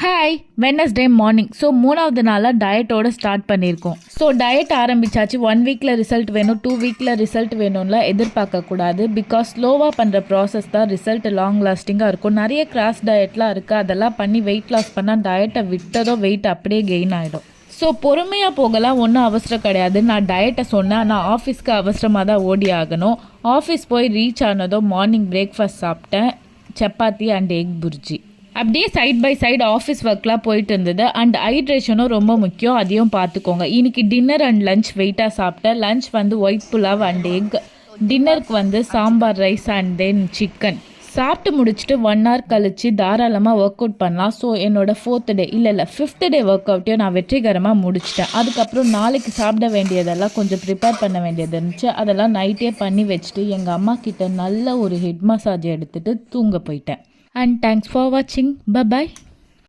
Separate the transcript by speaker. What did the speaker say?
Speaker 1: Hi Wednesday morning. So 3வது நாளாக டயட்டோட start பண்ணியிருக்கோம். ஸோ டயட் ஆரம்பிச்சாச்சு. 1 வீக்கில் ரிசல்ட் வேணும், 2 வீக்கில் ரிசல்ட் வேணும்லாம் எதிர்பார்க்கக்கூடாது. பிகாஸ் ஸ்லோவாக பண்ணுற ப்ராசஸ் தான் ரிசல்ட் லாங் லாஸ்டிங்காக இருக்கும். நிறைய கிராஸ் டயட்லாம் இருக்குது. அதெல்லாம் பண்ணி வெயிட் லாஸ் பண்ணால் டயட்டை விட்டதோ வெயிட் அப்படியே கெயின் ஆகிடும். ஸோ பொறுமையாக போகலாம், ஒன்றும் அவசரம் கிடையாது. நான் டயட்டை சொன்னேன், நான் ஆஃபீஸ்க்கு அவசரமாக தான் ஓடி ஆகணும். ஆஃபீஸ் போய் ரீச் ஆனதோ மார்னிங் பிரேக்ஃபாஸ்ட் சாப்பிட்டேன், சப்பாத்தி அண்ட் எக் புர்ஜி. அப்படியே சைட் பை சைடு ஆஃபீஸ் ஒர்க்லாம் போயிட்டு இருந்தது. அண்ட் ஹைட்ரேஷனும் ரொம்ப முக்கியம், அதையும் பார்த்துக்கோங்க. இன்னைக்கு டின்னர் அண்ட் லஞ்ச் வெயிட்டாக சாப்பிட்டேன். லஞ்ச் வந்து ஒயிட் புலாவ் அண்ட் எக், டின்னருக்கு sambar rice and then chicken. சாப்பிட்டு முடிச்சுட்டு 1 hour கழிச்சு தாராளமாக ஒர்க் அவுட் பண்ணலாம். ஸோ என்னோட 4th டே இல்லை 5th டே ஒர்க் அவுட்டையும் நான் வெற்றிகரமாக முடிச்சிட்டேன். அதுக்கப்புறம் நாளைக்கு சாப்பிட வேண்டியதெல்லாம் கொஞ்சம் ப்ரிப்பேர் பண்ண வேண்டியது இருந்துச்சு. அதெல்லாம் நைட்டே பண்ணி வச்சுட்டு எங்கள் அம்மா கிட்ட நல்ல ஒரு ஹெட் மசாஜ் எடுத்துகிட்டு தூங்க போயிட்டேன். And thanks for watching. Bye bye.